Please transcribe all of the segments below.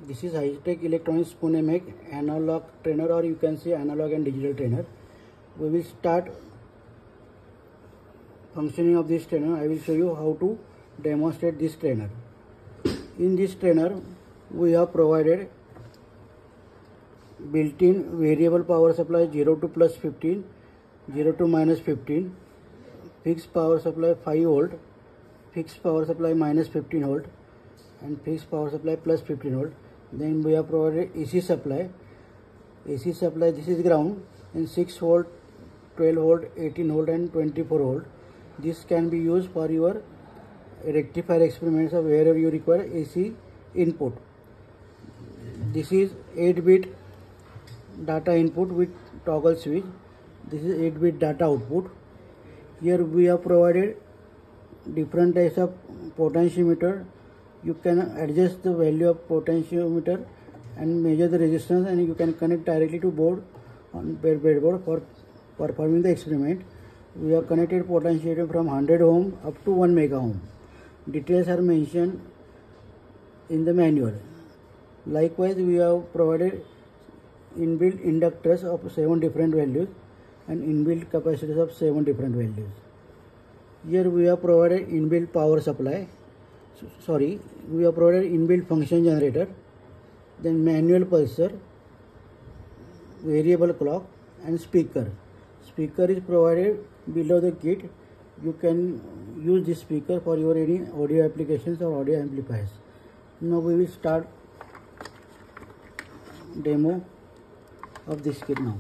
This is High-Tech Electronics Pune make analog trainer, or you can say analog and digital trainer. We will start functioning of this trainer. I will show you how to demonstrate this trainer. In this trainer, we have provided built-in variable power supply 0 to plus 15, 0 to minus 15, fixed power supply 5 volt, fixed power supply minus 15 volt, and fixed power supply plus 15 volt. Then we have provided AC supply. AC supply, this is ground, and 6 volt, 12 volt, 18 volt and 24 volt. This can be used for your rectifier experiments of wherever you require AC input. This is 8-bit data input with toggle switch. This is 8-bit data output. Here we have provided different types of potentiometer. You can adjust the value of potentiometer and measure the resistance, and you can connect directly to board on breadboard for performing the experiment. We have connected potentiometer from 100 ohm up to 1 mega ohm. Details are mentioned in the manual. Likewise, we have provided inbuilt inductors of 7 different values and inbuilt capacitors of 7 different values. Here we have provided inbuilt power supply. We have provided inbuilt function generator, then manual pulsar, variable clock, and speaker. Speaker is provided below the kit. You can use this speaker for your any audio applications or audio amplifiers. Now we will start demo of this kit now.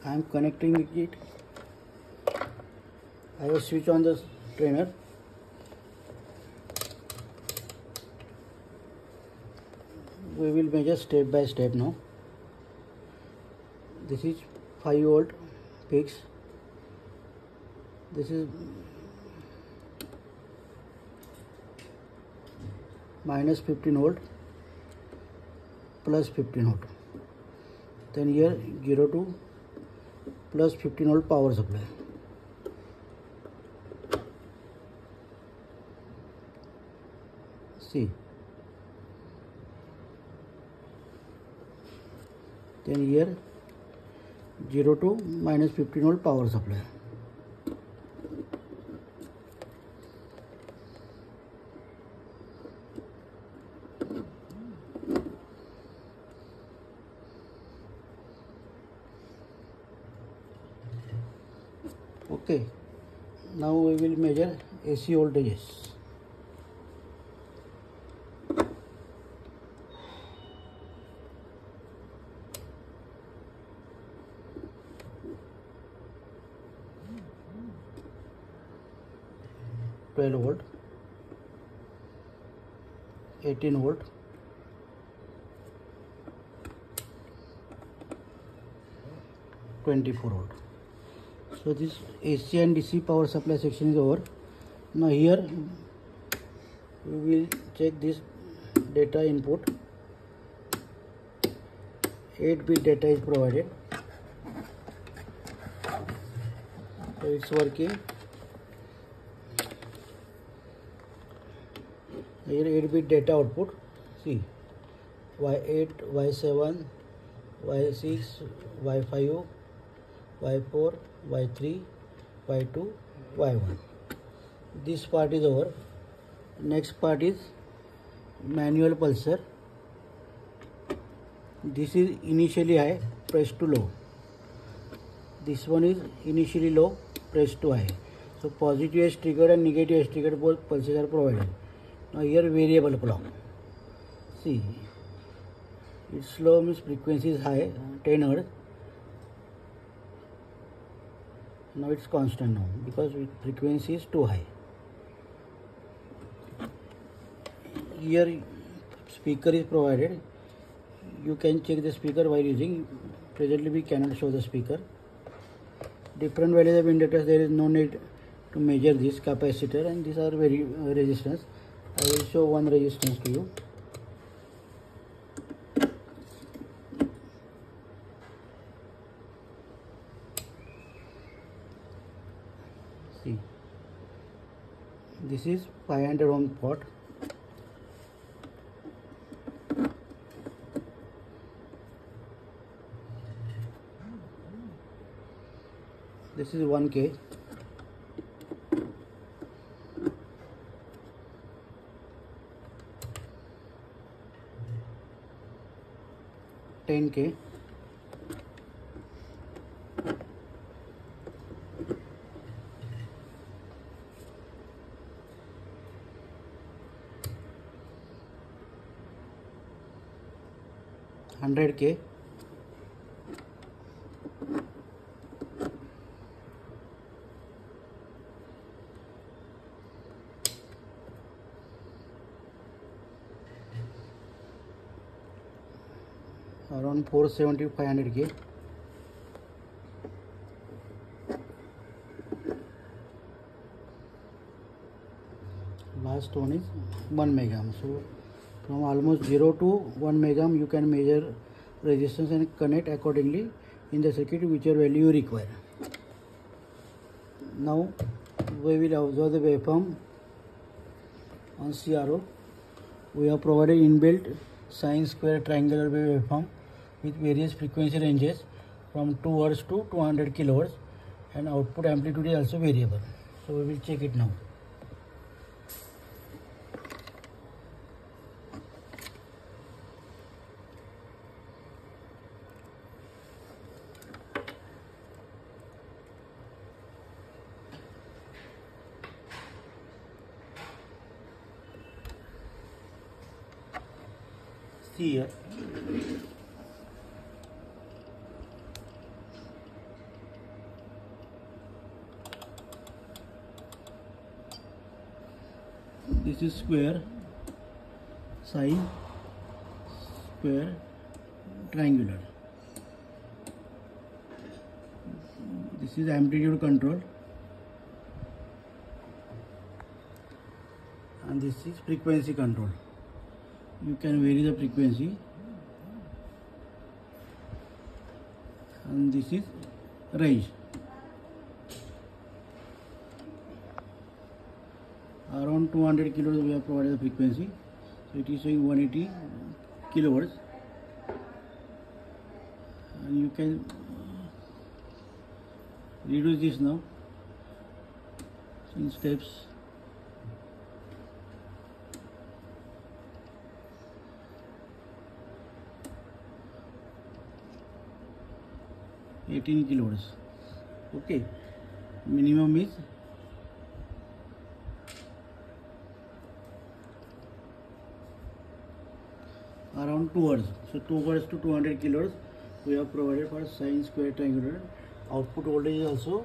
I am connecting the kit. I will switch on the trainer. We will measure step by step now. This is 5 volt fixed. This is minus 15 volt, plus 15 volt. Then here 0 to plus 15 volt power supply. See. Then here 0 to minus 15 volt power supply. Okay, now we will measure AC voltages. volt, 18 volt, 24 volt. So this AC and DC power supply section is over. Now here we will check this data input. 8-bit data is provided. So it's working. Here 8-bit data output. See, Y8, Y7, Y6, Y5, Y4, Y3, Y2, Y1. This part is over. Next part is manual pulsar. This is initially high, press to low. This one is initially low, press to high. So positive is triggered and negative is triggered, both pulses are provided. Now here variable clock. See, it's slow means frequency is high, 10 Hz. Now it's constant now because frequency is too high. Here speaker is provided. You can check the speaker while using. Presently we cannot show the speaker. Different values of inductors, there is no need to measure this capacitor, and these are very resistance. I will show one resistance to you. See, this is 500 ohm pot. This is 1K. $10K. $100K. Around 470, 500K. Last one is 1 megam. So from almost 0 to 1 megam you can measure resistance and connect accordingly in the circuit whichever value you require. Now we will observe the waveform on CRO. We have provided inbuilt sine square triangular waveform with various frequency ranges from 2 Hz to 200 kHz, and output amplitude is also variable. So we will check it now. See here, this is square, sine, square, triangular. This is amplitude control, and this is frequency control. You can vary the frequency, and this is range. Around 200 kilohertz we have provided the frequency, so it is showing 180 kilohertz, and you can reduce this now in steps. $18 kilohertz. Okay, minimum is around 2 Hz. So 2 Hz to 200 kilohertz we have provided for sine square triangular. Output voltage is also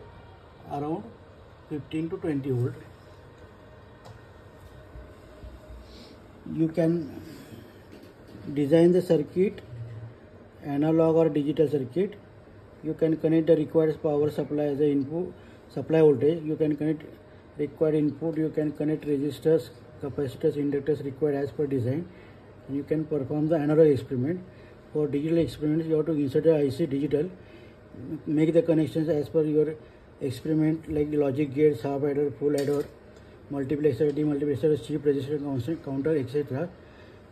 around 15 to 20 volt. You can design the circuit, analog or digital circuit. You can connect the required power supply as the input supply voltage. You can connect required input. You can connect resistors, capacitors, inductors required as per design. And you can perform the analog experiment. For digital experiments, you have to insert the IC digital, make the connections as per your experiment, like the logic gates, half adder, full adder, multiplexer, demultiplexer, chip register, constant counter, etc.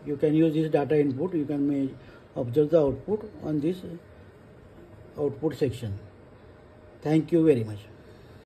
You can use this data input. You can observe the output on this output section. Thank you very much.